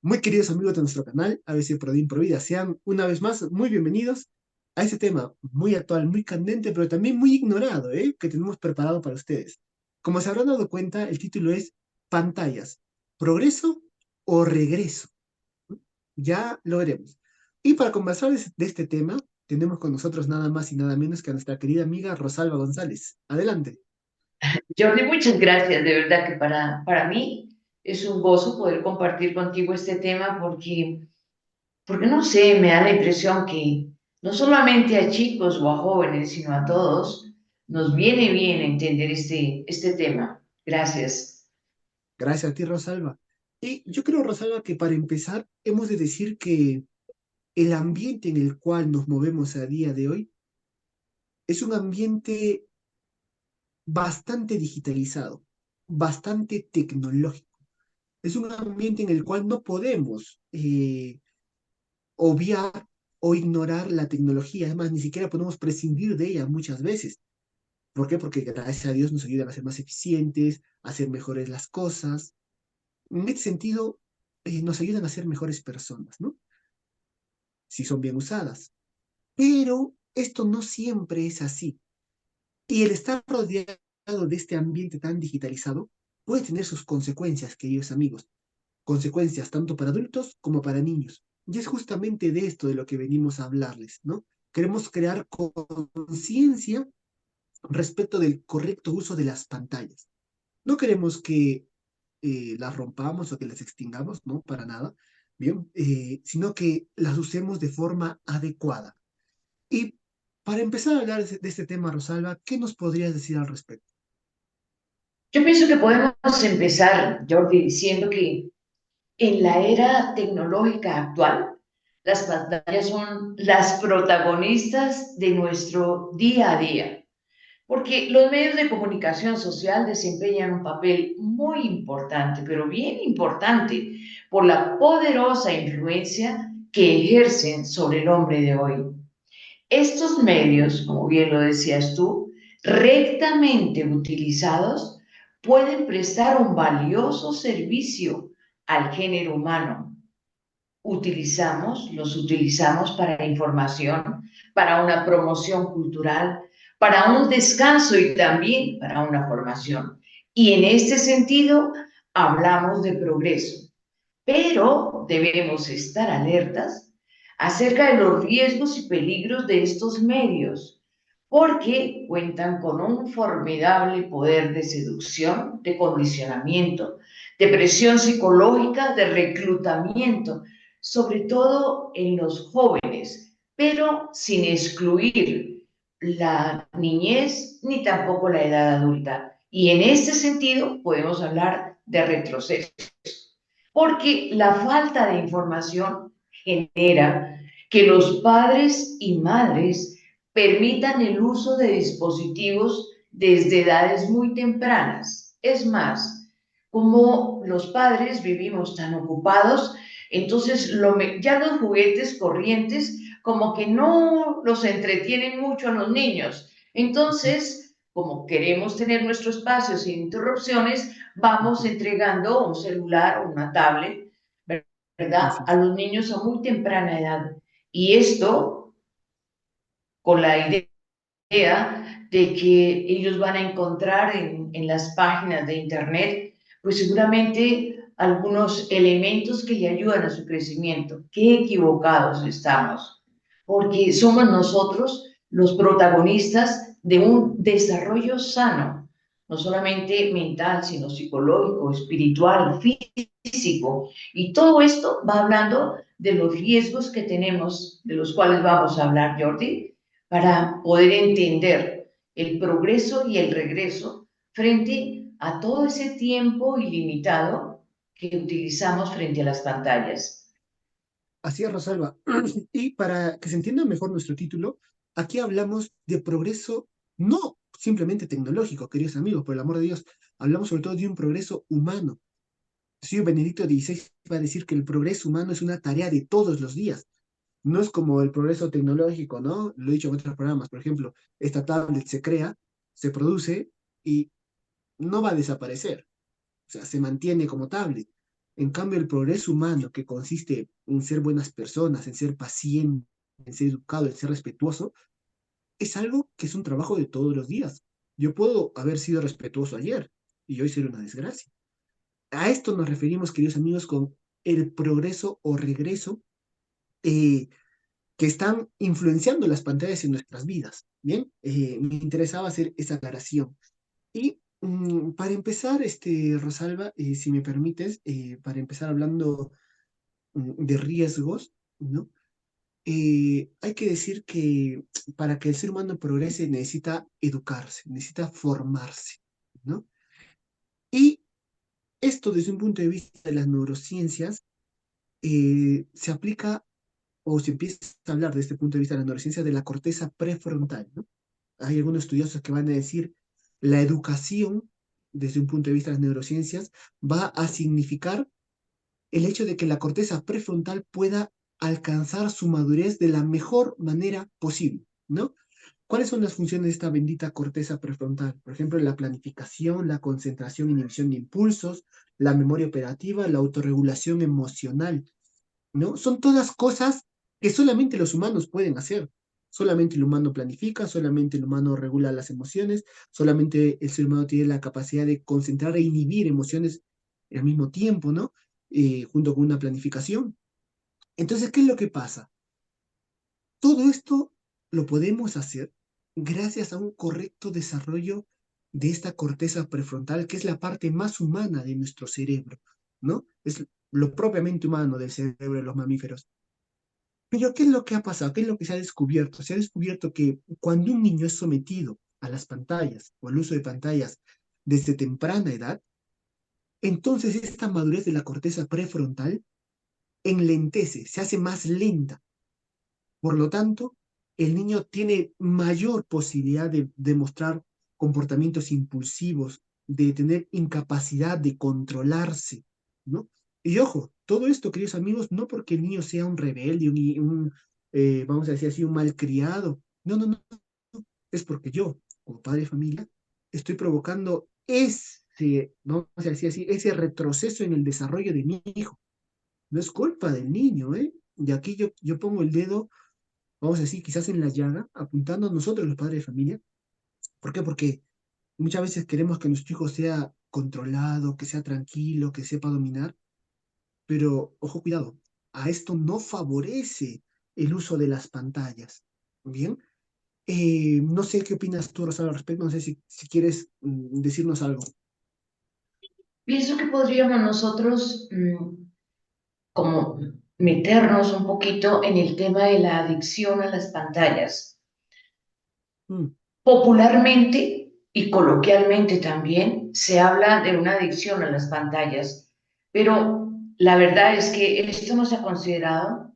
Muy queridos amigos de nuestro canal, ABC Prodin Provida, sean una vez más muy bienvenidos a este tema muy actual, muy candente, pero también muy ignorado, que tenemos preparado para ustedes. Como se habrán dado cuenta, el título es Pantallas, ¿progreso o regreso? Ya lo veremos. Y para conversar de este tema, tenemos con nosotros nada más y nada menos que a nuestra querida amiga Rosalba González. Adelante. Jordi, muchas gracias. De verdad que para mí es un gozo poder compartir contigo este tema porque no sé, me da la impresión que no solamente a chicos o a jóvenes, sino a todos, nos viene bien entender este tema. Gracias. Gracias a ti, Rosalba. Y yo creo, Rosalba, que para empezar, hemos de decir que el ambiente en el cual nos movemos a día de hoy es un ambiente bastante digitalizado, bastante tecnológico. Es un ambiente en el cual no podemos obviar o ignorar la tecnología. Además, ni siquiera podemos prescindir de ella muchas veces. ¿Por qué? Porque gracias a Dios nos ayudan a ser más eficientes, a hacer mejores las cosas. En este sentido, nos ayudan a ser mejores personas, ¿no? Si son bien usadas. Pero esto no siempre es así. Y el estar rodeado de este ambiente tan digitalizado puede tener sus consecuencias, queridos amigos. Consecuencias tanto para adultos como para niños. Y es justamente de esto de lo que venimos a hablarles, ¿no? Queremos crear conciencia respecto del correcto uso de las pantallas. No queremos que las rompamos o que las extingamos, ¿no? Para nada, ¿bien? Sino que las usemos de forma adecuada. Y para empezar a hablar de este tema, Rosalba, ¿qué nos podrías decir al respecto? Yo pienso que podemos empezar, Jordi, diciendo que en la era tecnológica actual, las pantallas son las protagonistas de nuestro día a día. Porque los medios de comunicación social desempeñan un papel muy importante, pero bien importante, por la poderosa influencia que ejercen sobre el hombre de hoy. Estos medios, como bien lo decías tú, rectamente utilizados, pueden prestar un valioso servicio al género humano. Los utilizamos para información, para una promoción cultural, para un descanso y también para una formación. Y en este sentido, hablamos de progreso, pero debemos estar alertas acerca de los riesgos y peligros de estos medios, porque cuentan con un formidable poder de seducción, de condicionamiento, de presión psicológica, de reclutamiento, sobre todo en los jóvenes, pero sin excluir la niñez ni tampoco la edad adulta. Y en este sentido podemos hablar de retroceso, porque la falta de información genera que los padres y madres permitan el uso de dispositivos desde edades muy tempranas. Es más, como los padres vivimos tan ocupados, entonces ya los juguetes corrientes como que no los entretienen mucho a los niños. Ujú. Entonces, como queremos tener nuestro espacio sin interrupciones, vamos Ujú. entregando un celular o una tablet, ¿verdad? Así A es. los niños a muy temprana edad. Y esto con la idea de que ellos van a encontrar en las páginas de Internet, pues seguramente algunos elementos que le ayudan a su crecimiento. Qué equivocados estamos, porque somos nosotros los protagonistas de un desarrollo sano, no solamente mental, sino psicológico, espiritual, físico. Y todo esto va hablando de los riesgos que tenemos, de los cuales vamos a hablar, Jordi, para poder entender el progreso y el regreso frente a todo ese tiempo ilimitado que utilizamos frente a las pantallas. Así es, Rosalba. Y para que se entienda mejor nuestro título, aquí hablamos de progreso no simplemente tecnológico, queridos amigos, por el amor de Dios, hablamos sobre todo de un progreso humano. Sí, Benedicto XVI va a decir que el progreso humano es una tarea de todos los días. No es como el progreso tecnológico, ¿no? Lo he dicho en otros programas. Por ejemplo, esta tablet se crea, se produce y no va a desaparecer. O sea, se mantiene como tablet. En cambio, el progreso humano, que consiste en ser buenas personas, en ser paciente, en ser educado, en ser respetuoso, es algo que es un trabajo de todos los días. Yo puedo haber sido respetuoso ayer y hoy ser una desgracia. A esto nos referimos, queridos amigos, con el progreso o regreso eh, que están influenciando las pantallas en nuestras vidas. Bien, me interesaba hacer esa aclaración. Y para empezar, Rosalba, si me permites, para empezar hablando de riesgos, ¿no? Hay que decir que para que el ser humano progrese necesita educarse, necesita formarse, ¿no? Y esto desde un punto de vista de las neurociencias se aplica o se empieza a hablar de este punto de vista de la neurociencia de la corteza prefrontal, ¿no? Hay algunos estudiosos que van a decir la educación desde un punto de vista de las neurociencias va a significar el hecho de que la corteza prefrontal pueda alcanzar su madurez de la mejor manera posible, ¿no? ¿Cuáles son las funciones de esta bendita corteza prefrontal? Por ejemplo, la planificación, la concentración, inhibición de impulsos, la memoria operativa, la autorregulación emocional, ¿no? Son todas cosas que solamente los humanos pueden hacer. Solamente el humano planifica, solamente el humano regula las emociones, solamente el ser humano tiene la capacidad de concentrar e inhibir emociones al mismo tiempo, ¿no? Junto con una planificación. Entonces, ¿qué es lo que pasa? Todo esto lo podemos hacer gracias a un correcto desarrollo de esta corteza prefrontal, que es la parte más humana de nuestro cerebro, ¿no? Es lo propiamente humano del cerebro de los mamíferos. Pero ¿qué es lo que ha pasado? ¿Qué es lo que se ha descubierto? Se ha descubierto que cuando un niño es sometido a las pantallas o al uso de pantallas desde temprana edad, entonces esta madurez de la corteza prefrontal enlentece, se hace más lenta. Por lo tanto, el niño tiene mayor posibilidad de demostrar comportamientos impulsivos, de tener incapacidad de controlarse, ¿no? Y ojo, todo esto, queridos amigos, no porque el niño sea un rebelde, vamos a decir así, un malcriado. No, no, no. Es porque yo, como padre de familia, estoy provocando vamos a decir así, ese retroceso en el desarrollo de mi hijo. No es culpa del niño, ¿eh? Y aquí yo pongo el dedo, vamos a decir, quizás en la llaga, apuntando a nosotros los padres de familia. ¿Por qué? Porque muchas veces queremos que nuestro hijo sea controlado, que sea tranquilo, que sepa dominar, pero ojo, cuidado, a esto no favorece el uso de las pantallas. Bien, no sé qué opinas tú, Rosario, al respecto, no sé si quieres decirnos algo. Pienso que podríamos nosotros como meternos un poquito en el tema de la adicción a las pantallas. Mm, Popularmente y coloquialmente también se habla de una adicción a las pantallas, pero la verdad es que esto no se ha considerado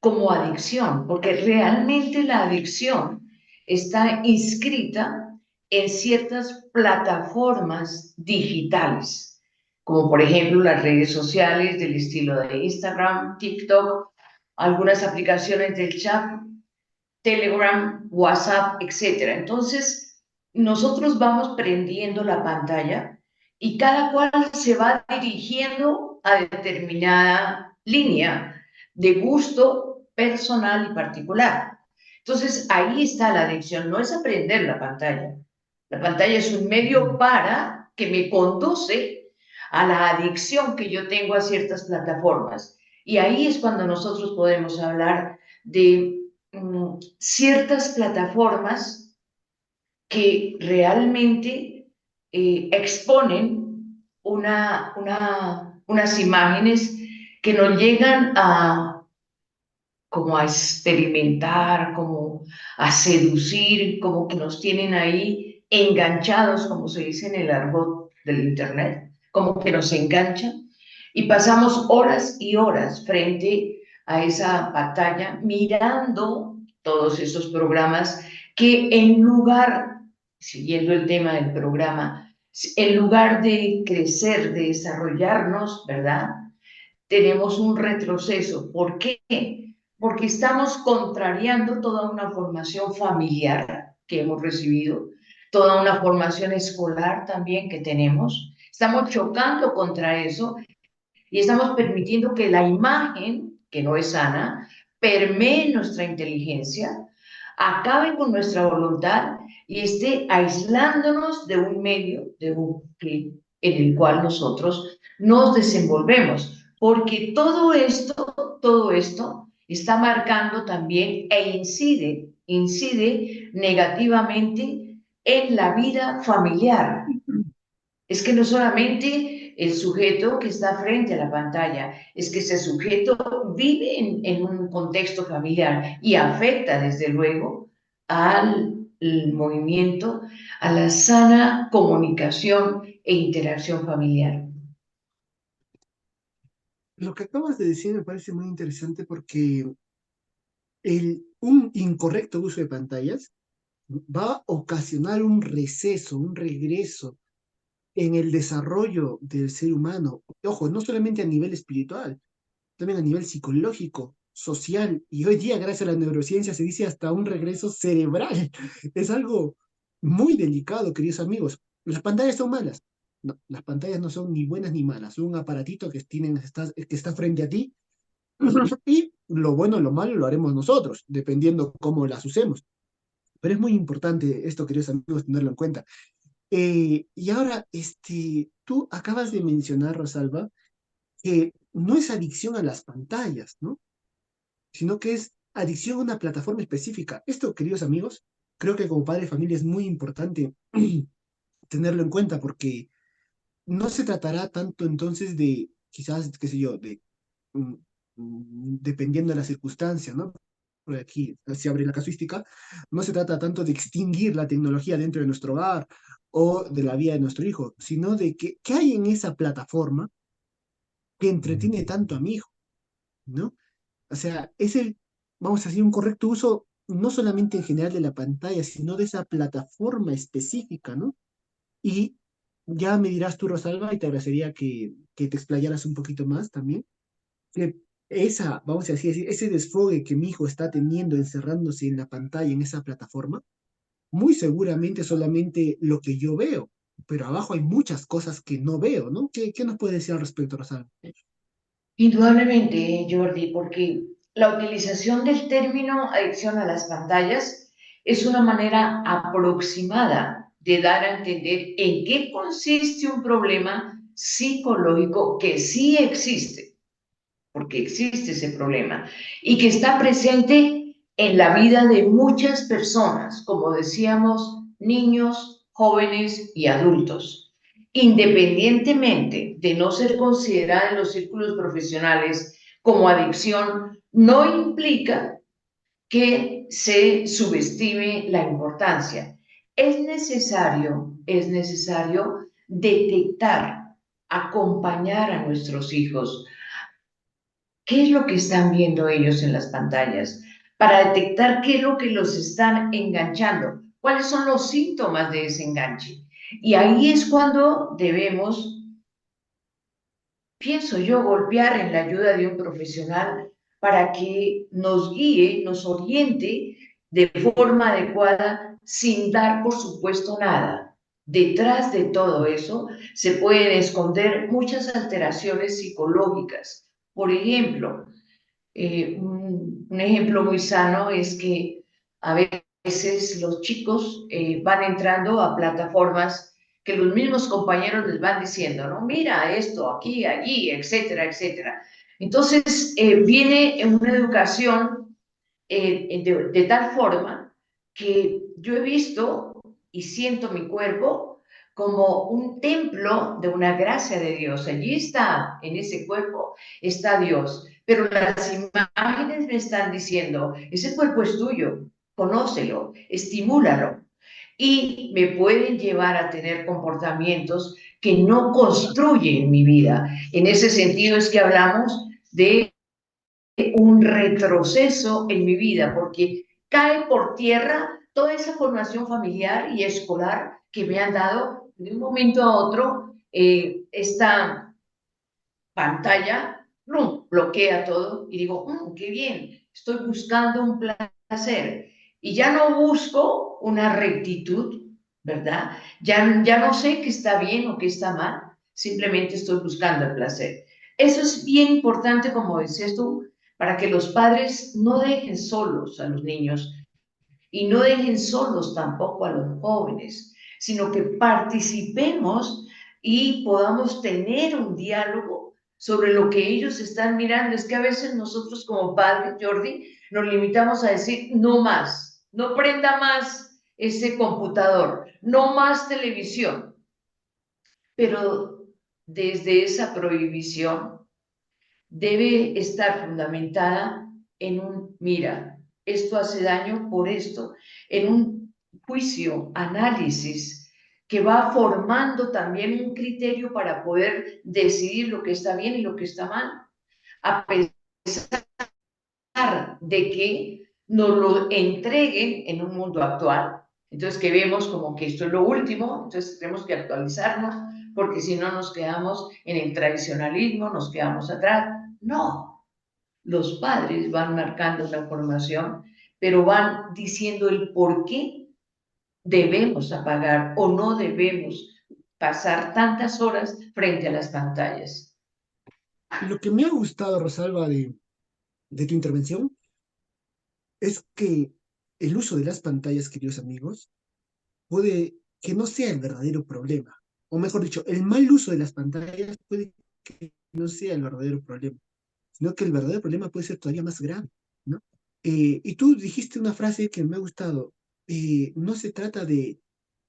como adicción, porque realmente la adicción está inscrita en ciertas plataformas digitales, como por ejemplo las redes sociales del estilo de Instagram, TikTok, algunas aplicaciones del chat, Telegram, WhatsApp, etcétera. Entonces, nosotros vamos prendiendo la pantalla y cada cual se va dirigiendo a determinada línea de gusto personal y particular. Entonces, ahí está la adicción, no es aprender la pantalla. La pantalla es un medio mm, para que me conduce a la adicción que yo tengo a ciertas plataformas. Y ahí es cuando nosotros podemos hablar de ciertas plataformas que realmente exponen unas imágenes que nos llegan a como a experimentar, como a seducir, como que nos tienen ahí enganchados, como se dice en el argot del internet, como que nos enganchan y pasamos horas y horas frente a esa pantalla mirando todos esos programas que en lugar, siguiendo el tema del programa, en lugar de crecer, de desarrollarnos, ¿verdad? Tenemos un retroceso. ¿Por qué? Porque estamos contrariando toda una formación familiar que hemos recibido, toda una formación escolar también que tenemos. Estamos chocando contra eso y estamos permitiendo que la imagen, que no es sana, permee nuestra inteligencia, acabe con nuestra voluntad y esté aislándonos de un medio, en el cual nosotros nos desenvolvemos, porque todo esto está marcando también e incide negativamente en la vida familiar. Es que no solamente el sujeto que está frente a la pantalla, es que ese sujeto vive en un contexto familiar y afecta desde luego al movimiento, a la sana comunicación e interacción familiar. Lo que acabas de decir me parece muy interesante porque un incorrecto uso de pantallas va a ocasionar un receso, un regreso en el desarrollo del ser humano. Ojo, no solamente a nivel espiritual, también a nivel psicológico, social, y hoy día, gracias a la neurociencia, se dice hasta un regreso cerebral. Es algo muy delicado, queridos amigos. Las pantallas son malas. No, las pantallas no son ni buenas ni malas. Son un aparatito que está frente a ti y lo bueno o lo malo lo haremos nosotros, dependiendo cómo las usemos. Pero es muy importante esto, queridos amigos, tenerlo en cuenta. Y ahora, tú acabas de mencionar, Rosalba, que no es adicción a las pantallas, ¿no? Sino que es adicción a una plataforma específica. Esto, queridos amigos, creo que como padre de familia es muy importante tenerlo en cuenta porque no se tratará tanto entonces de, quizás, qué sé yo, mm, dependiendo de la circunstancia, ¿no? Por aquí se abre la casuística, no se trata tanto de extinguir la tecnología dentro de nuestro hogar o de la vida de nuestro hijo, sino de qué hay en esa plataforma que entretiene tanto a mi hijo, ¿no? O sea, vamos a decir, un correcto uso no solamente en general de la pantalla, sino de esa plataforma específica, ¿no? Y ya me dirás tú, Rosalba, y te agradecería que te explayaras un poquito más también, que vamos a decir, ese desfogue que mi hijo está teniendo encerrándose en la pantalla, en esa plataforma, muy seguramente solamente lo que yo veo, pero abajo hay muchas cosas que no veo, ¿no? ¿Qué nos puede decir al respecto, Rosalba? Indudablemente, Jordi, porque la utilización del término adicción a las pantallas es una manera aproximada de dar a entender en qué consiste un problema psicológico que sí existe, porque existe ese problema, y que está presente en la vida de muchas personas, como decíamos, niños, jóvenes y adultos. Independientemente de no ser considerada en los círculos profesionales como adicción, no implica que se subestime la importancia. Es necesario detectar, acompañar a nuestros hijos. ¿Qué es lo que están viendo ellos en las pantallas? Para detectar qué es lo que los están enganchando, cuáles son los síntomas de ese enganche. Y ahí es cuando debemos, pienso yo, golpear en la ayuda de un profesional para que nos guíe, nos oriente de forma adecuada, sin dar, por supuesto, nada. Detrás de todo eso se pueden esconder muchas alteraciones psicológicas. Por ejemplo, un ejemplo muy sano es que a veces los chicos van entrando a plataformas que los mismos compañeros les van diciendo, ¿no? Mira esto, aquí, allí, etcétera, etcétera. Entonces, viene una educación de tal forma que yo he visto y siento mi cuerpo como un templo de una gracia de Dios. Allí está, en ese cuerpo, está Dios. Pero las imágenes me están diciendo, ese cuerpo es tuyo, conócelo, estimúlalo. Y me pueden llevar a tener comportamientos que no construyen mi vida. En ese sentido es que hablamos de un retroceso en mi vida, porque cae por tierra toda esa formación familiar y escolar que me han dado de un momento a otro. Esta pantalla bloquea todo y digo, qué bien, estoy buscando un placer y ya no busco una rectitud, ¿verdad? Ya no sé qué está bien o qué está mal, simplemente estoy buscando el placer. Eso es bien importante, como decías tú, para que los padres no dejen solos a los niños y no dejen solos tampoco a los jóvenes, sino que participemos y podamos tener un diálogo sobre lo que ellos están mirando. Es que a veces nosotros como padres, Jordi, nos limitamos a decir no más, no prenda más ese computador, no más televisión, pero desde esa prohibición debe estar fundamentada en un, mira, esto hace daño por esto, en un juicio, análisis, que va formando también un criterio para poder decidir lo que está bien y lo que está mal, a pesar de que nos lo entreguen en un mundo actual. Entonces, que vemos como que esto es lo último, entonces tenemos que actualizarnos, porque si no nos quedamos en el tradicionalismo, nos quedamos atrás. No, los padres van marcando la formación, pero van diciendo el por qué debemos apagar o no debemos pasar tantas horas frente a las pantallas. Lo que me ha gustado, Rosalba, de tu intervención es que el uso de las pantallas, queridos amigos, puede que no sea el verdadero problema. O mejor dicho, el mal uso de las pantallas puede que no sea el verdadero problema, sino que el verdadero problema puede ser todavía más grave, ¿no? Y tú dijiste una frase que me ha gustado. No se trata de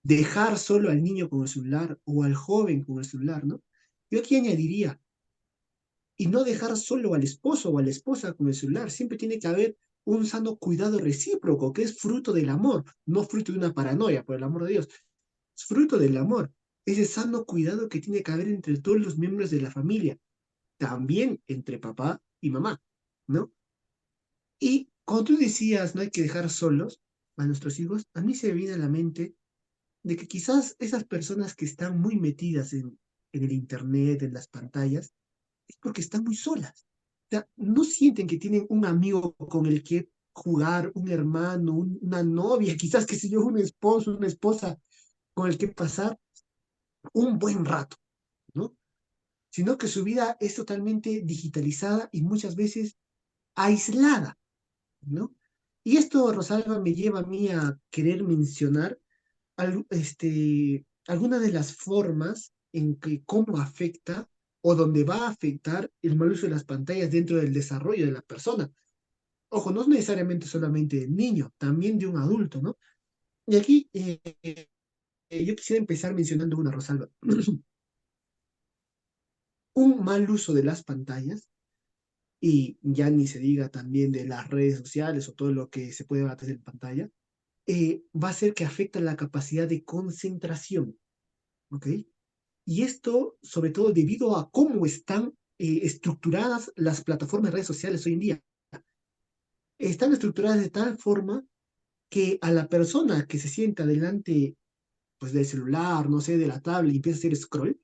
dejar solo al niño con el celular o al joven con el celular, ¿no? Yo aquí añadiría, y no dejar solo al esposo o a la esposa con el celular. Siempre tiene que haber un sano cuidado recíproco, que es fruto del amor, no fruto de una paranoia, por el amor de Dios. Es fruto del amor, ese sano cuidado que tiene que haber entre todos los miembros de la familia, también entre papá y mamá, ¿no? Y cuando tú decías no hay que dejar solos a nuestros hijos, a mí se me viene a la mente de que quizás esas personas que están muy metidas en el internet, en las pantallas, es porque están muy solas. O sea, no sienten que tienen un amigo con el que jugar, un hermano, una novia, quizás, qué sé yo, un esposo, una esposa con el que pasar un buen rato, ¿no? Sino que su vida es totalmente digitalizada y muchas veces aislada, ¿no? Y esto, Rosalba, me lleva a mí a querer mencionar algunas de las formas en que cómo afecta o donde va a afectar el mal uso de las pantallas dentro del desarrollo de la persona. Ojo, no es necesariamente solamente del niño, también de un adulto, ¿no? Y aquí yo quisiera empezar mencionando una, Rosalba. Un mal uso de las pantallas, y ya ni se diga también de las redes sociales o todo lo que se puede ver a través de pantalla, va a ser que afecta la capacidad de concentración, ¿ok? Y esto, sobre todo, debido a cómo están estructuradas las plataformas de redes sociales hoy en día. Están estructuradas de tal forma que a la persona que se sienta delante pues, del celular, no sé, de la tablet y empieza a hacer scroll,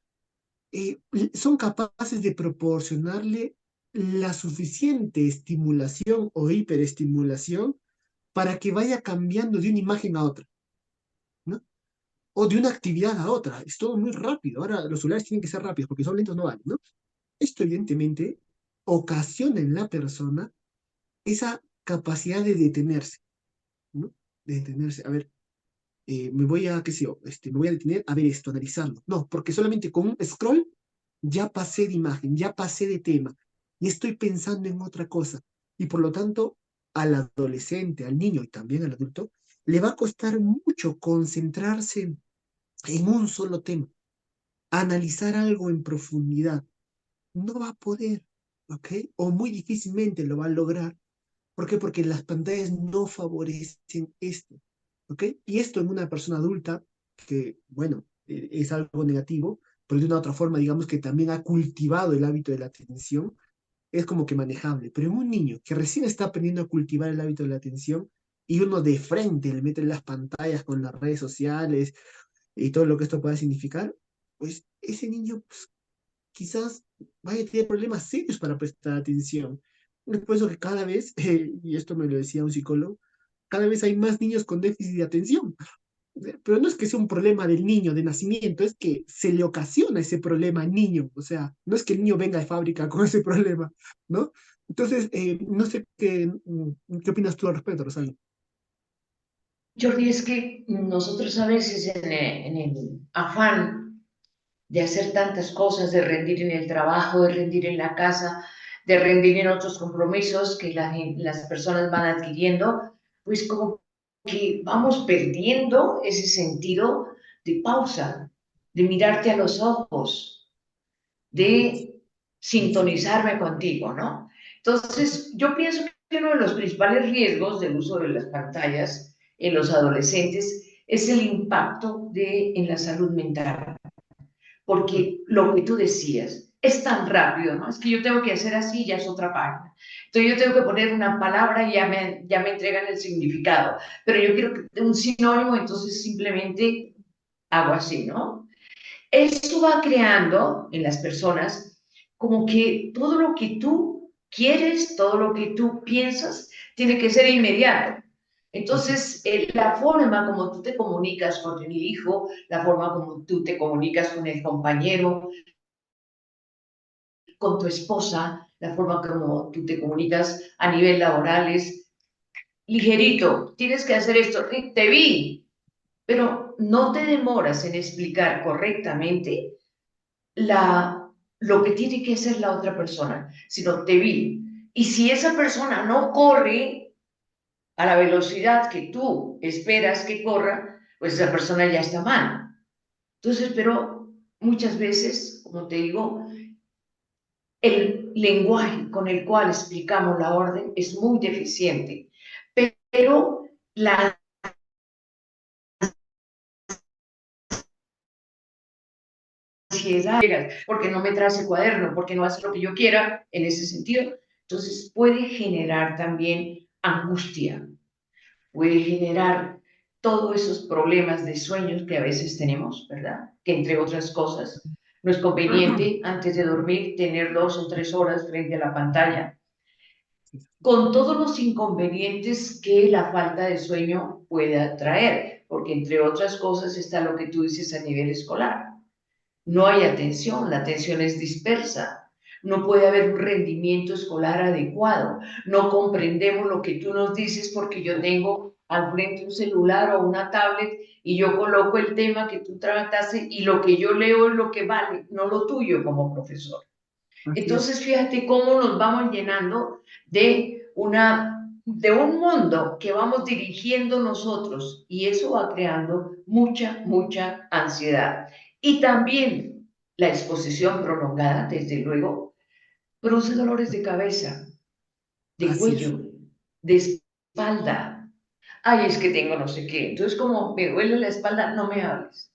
eh, son capaces de proporcionarle la suficiente estimulación o hiperestimulación para que vaya cambiando de una imagen a otra, ¿no? O de una actividad a otra. Es todo muy rápido. Ahora los celulares tienen que ser rápidos porque son lentos no valen, ¿no? Esto evidentemente ocasiona en la persona esa capacidad de detenerse, ¿no? De detenerse. A ver, me voy a, qué sé yo, me voy a detener a ver esto, analizarlo. No, porque solamente con un scroll ya pasé de imagen, ya pasé de tema y estoy pensando en otra cosa. Y por lo tanto, al adolescente, al niño y también al adulto, le va a costar mucho concentrarse en un solo tema, analizar algo en profundidad. No va a poder, ¿ok? O muy difícilmente lo va a lograr. ¿Por qué? Porque las pantallas no favorecen esto, ¿ok? Y esto en una persona adulta, que, bueno, es algo negativo, pero de una otra forma, digamos que también ha cultivado el hábito de la atención, es como que manejable. Pero en un niño que recién está aprendiendo a cultivar el hábito de la atención y uno de frente le mete las pantallas con las redes sociales y todo lo que esto pueda significar, pues ese niño pues, quizás vaya a tener problemas serios para prestar atención. Es por eso que cada vez, y esto me lo decía un psicólogo, cada vez hay más niños con déficit de atención. Pero no es que sea un problema del niño de nacimiento, es que se le ocasiona ese problema al niño. O sea, no es que el niño venga de fábrica con ese problema, ¿no? Entonces, no sé qué opinas tú al respecto, Rosario. Jordi, es que nosotros a veces en el afán de hacer tantas cosas, de rendir en el trabajo, de rendir en la casa, de rendir en otros compromisos que las personas van adquiriendo, pues como que vamos perdiendo ese sentido de pausa, de mirarte a los ojos, de sintonizarme contigo, ¿no? Entonces, yo pienso que uno de los principales riesgos del uso de las pantallas en los adolescentes es el impacto en la salud mental, porque lo que tú decías es tan rápido, ¿no? Es que yo tengo que hacer así, ya es otra página. Entonces yo tengo que poner una palabra y ya me entregan el significado, pero yo quiero que un sinónimo, entonces simplemente hago así, ¿no? Esto va creando en las personas como que todo lo que tú quieres, todo lo que tú piensas, tiene que ser inmediato. Así es, Entonces, la forma como tú te comunicas con el hijo, la forma como tú te comunicas con el compañero, con tu esposa, la forma como tú te comunicas a nivel laboral es ligerito, tienes que hacer esto, te vi, pero no te demoras en explicar correctamente lo que tiene que hacer la otra persona, sino te vi. Y si esa persona no corre a la velocidad que tú esperas que corra, pues esa persona ya está mal. Entonces, pero muchas veces, como te digo, el lenguaje con el cual explicamos la orden es muy deficiente, pero la ansiedad, porque no me trae el cuaderno, porque no hace lo que yo quiera en ese sentido, entonces puede generar también angustia, puede generar todos esos problemas de sueños que a veces tenemos, ¿verdad? Que entre otras cosas, no es conveniente antes de dormir tener 2 o 3 horas frente a la pantalla, con todos los inconvenientes que la falta de sueño puede traer, porque entre otras cosas está lo que tú dices a nivel escolar. No hay atención, la atención es dispersa, no puede haber un rendimiento escolar adecuado, no comprendemos lo que tú nos dices porque yo tengo al frente un celular o una tablet y yo coloco el tema que tú trataste y lo que yo leo es lo que vale, no lo tuyo como profesor. así es, Entonces, fíjate cómo nos vamos llenando de un mundo que vamos dirigiendo nosotros y eso va creando mucha, mucha ansiedad. Y también la exposición prolongada, desde luego, produce dolores de cabeza, de así es, cuello, de espalda. Ay, es que tengo no sé qué. Entonces, como me duele la espalda, no me hables,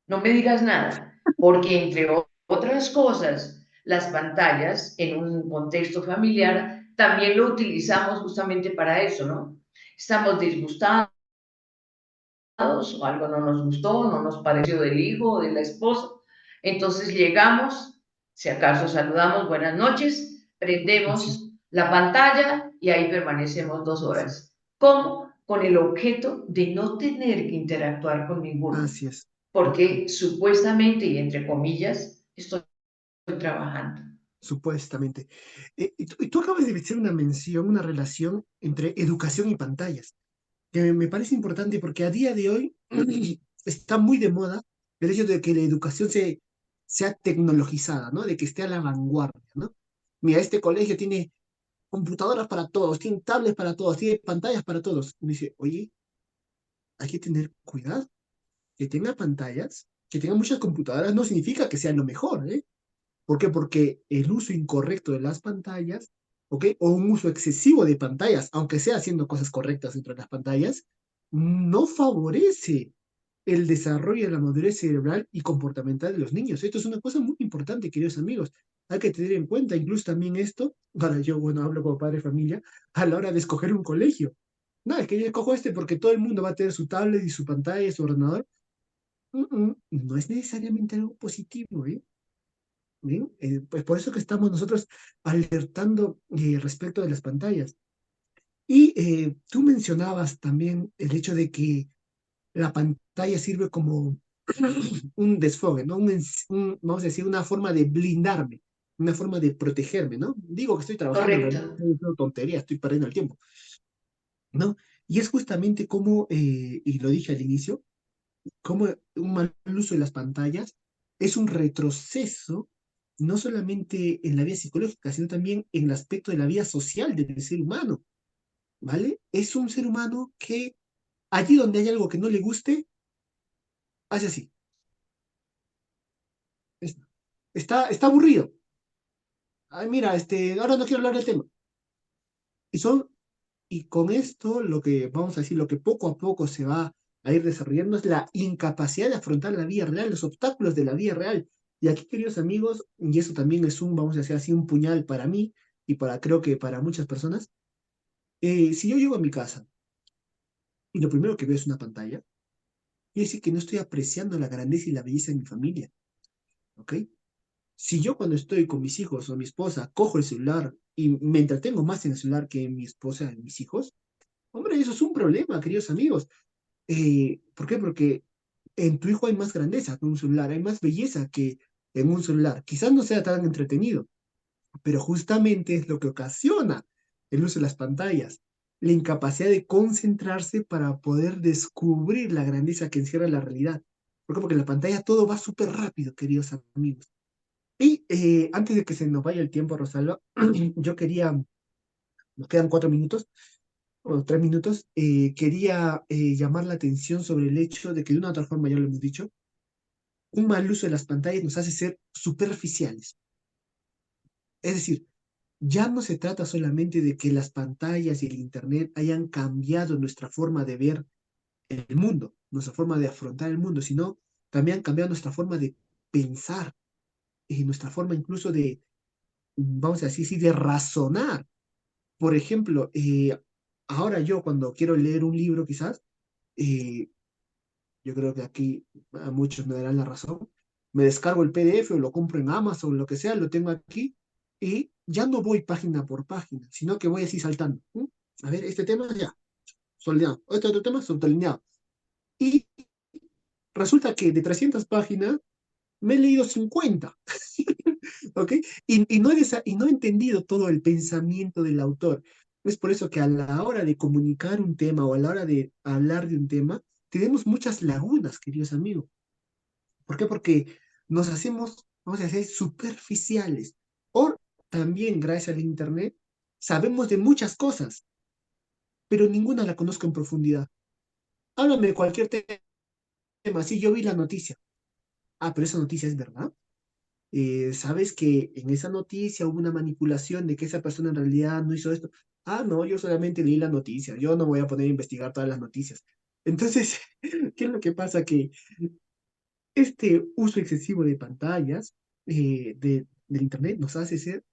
no me digas nada, porque entre otras cosas, las pantallas en un contexto familiar también lo utilizamos justamente para eso, ¿no? Estamos disgustados o algo no nos gustó, no nos pareció del hijo o de la esposa, entonces llegamos, si acaso saludamos, buenas noches, así es, prendemos la pantalla y ahí permanecemos dos así es, horas. ¿Cómo? Con el objeto de no tener que interactuar con ninguno así es. porque supuestamente y entre comillas estoy trabajando. Supuestamente. Y tú acabas de hacer una mención, una relación entre educación y pantallas, que me parece importante porque a día de hoy está muy de moda el hecho de que la educación sea tecnologizada, ¿no? De que esté a la vanguardia, ¿no? Mira, este colegio tiene computadoras para todos, tiene tablets para todos, tiene pantallas para todos. Y me dice, oye, hay que tener cuidado, que tenga pantallas, que tenga muchas computadoras, no significa que sea lo mejor, ¿eh? ¿Por qué? Porque el uso incorrecto de las pantallas, ¿ok? O un uso excesivo de pantallas, aunque sea haciendo cosas correctas dentro de las pantallas, no favorece el desarrollo de la madurez cerebral y comportamental de los niños. Esto es una cosa muy importante, queridos amigos. Hay que tener en cuenta incluso también esto, ahora yo, bueno, hablo como padre de familia, a la hora de escoger un colegio. No, es que yo escojo este porque todo el mundo va a tener su tablet y su pantalla y su ordenador. No es necesariamente algo positivo, ¿eh? Bien, pues por eso que estamos nosotros alertando respecto de las pantallas. Y tú mencionabas también el hecho de que la pantalla sirve como un desfogue, ¿no? Vamos a decir, una forma de blindarme, una forma de protegerme, ¿no? Digo que estoy trabajando, en Correcto. realidad estoy haciendo tontería, estoy perdiendo el tiempo, ¿no? Y es justamente como, y lo dije al inicio, como un mal uso de las pantallas es un retroceso, no solamente en la vida psicológica, sino también en el aspecto de la vida social del ser humano, ¿vale? Es un ser humano que allí donde hay algo que no le guste, hace así. Es- está aburrido. Ay, mira, ahora no quiero hablar del tema. Y son, y con esto, lo que vamos a decir, lo que poco a poco se va a ir desarrollando es la incapacidad de afrontar la vida real, los obstáculos de la vida real. Y aquí, queridos amigos, y eso también es un, vamos a decir así, un puñal para mí y para, creo que para muchas personas, si yo llego a mi casa y lo primero que veo es una pantalla, quiere decir que no estoy apreciando la grandeza y la belleza de mi familia, ¿ok? Si yo cuando estoy con mis hijos o mi esposa cojo el celular y me entretengo más en el celular que en mi esposa y mis hijos, hombre, eso es un problema, queridos amigos. ¿Por qué? Porque en tu hijo hay más grandeza que en un celular, hay más belleza que en un celular. Quizás no sea tan entretenido, pero justamente es lo que ocasiona el uso de las pantallas, la incapacidad de concentrarse para poder descubrir la grandeza que encierra la realidad. ¿Por qué? Porque en la pantalla todo va súper rápido, queridos amigos. Y antes de que se nos vaya el tiempo, Rosalba, yo quería, nos quedan 4 minutos, o 3 minutos, quería llamar la atención sobre el hecho de que de una u otra forma, ya lo hemos dicho, un mal uso de las pantallas nos hace ser superficiales. Es decir, ya no se trata solamente de que las pantallas y el Internet hayan cambiado nuestra forma de ver el mundo, nuestra forma de afrontar el mundo, sino también han cambiado nuestra forma de pensar y nuestra forma incluso de, vamos a decir, sí, de razonar. Por ejemplo, ahora yo cuando quiero leer un libro quizás, eh, yo creo que aquí a muchos me darán la razón, me descargo el PDF o lo compro en Amazon, lo que sea, lo tengo aquí y ya no voy página por página, sino que voy así saltando. A ver, este tema ya, soldado. Este otro tema, subdelineado. Y resulta que de 300 páginas me he leído 50. ¿Ok? Y no he entendido todo el pensamiento del autor. Es por eso que a la hora de comunicar un tema o a la hora de hablar de un tema, tenemos muchas lagunas, queridos amigos. ¿Por qué? Porque nos hacemos, vamos a decir, superficiales. O también, gracias al Internet, sabemos de muchas cosas, pero ninguna la conozco en profundidad. Háblame de cualquier tema. Sí, yo vi la noticia. Ah, pero esa noticia es verdad. Sabes que en esa noticia hubo una manipulación de que esa persona en realidad no hizo esto. Ah, no, yo solamente leí la noticia. Yo no voy a poner a investigar todas las noticias. Entonces, ¿qué es lo que pasa? Que este uso excesivo de pantallas, del Internet, nos hace ser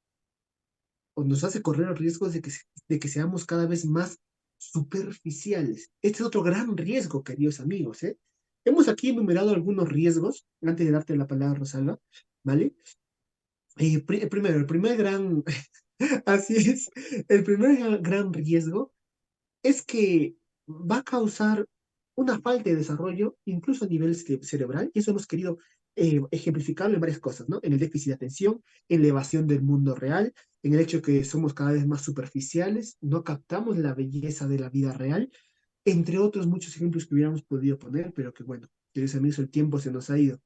o nos hace correr el riesgo de que seamos cada vez más superficiales. Este es otro gran riesgo, queridos amigos, ¿eh? Hemos aquí enumerado algunos riesgos, antes de darte la palabra, Rosalba, ¿vale? Primero, el primer gran, así es, el primer gran riesgo es que va a causar una falta de desarrollo, incluso a nivel cerebral, y eso hemos querido ejemplificarlo en varias cosas, ¿no? En el déficit de atención, en la evasión del mundo real, en el hecho que somos cada vez más superficiales, no captamos la belleza de la vida real, entre otros muchos ejemplos que hubiéramos podido poner, pero que bueno, queridos amigos, el tiempo se nos ha ido.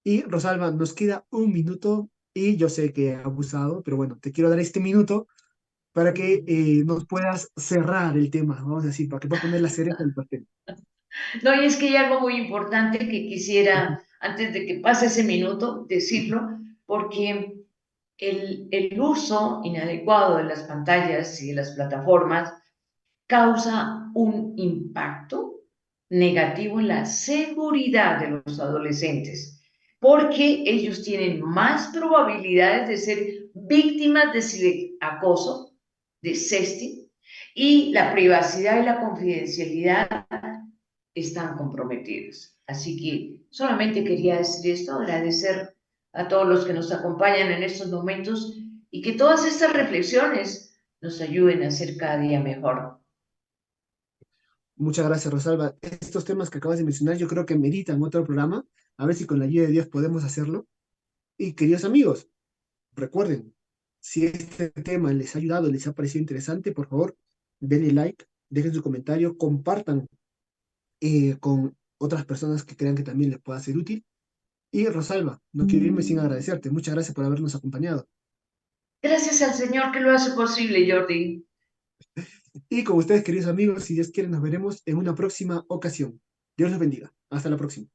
Y Rosalba, nos queda 1 minuto y yo sé que he abusado, pero bueno, te quiero dar este minuto para que nos puedas cerrar el tema, vamos a decir, para que puedas poner la cereza del pastel. No, y es que hay algo muy importante que quisiera, antes de que pase ese minuto, decirlo, porque el uso inadecuado de las pantallas y de las plataformas causa un impacto negativo en la seguridad de los adolescentes, porque ellos tienen más probabilidades de ser víctimas de ciberacoso, de sexting, y la privacidad y la confidencialidad están comprometidos. Así que solamente quería decir esto, agradecer a todos los que nos acompañan en estos momentos y que todas estas reflexiones nos ayuden a ser cada día mejor. Muchas gracias, Rosalba. Estos temas que acabas de mencionar yo creo que meritan otro programa. A ver si con la ayuda de Dios podemos hacerlo. Y queridos amigos, recuerden, si este tema les ha ayudado, les ha parecido interesante, por favor, denle like, dejen su comentario, compartan con otras personas que crean que también les pueda ser útil. Y Rosalba, no quiero irme sin agradecerte. Muchas gracias por habernos acompañado. Gracias al Señor que lo hace posible, Jordi. Y con ustedes, queridos amigos, si Dios quiere, nos veremos en una próxima ocasión. Dios los bendiga. Hasta la próxima.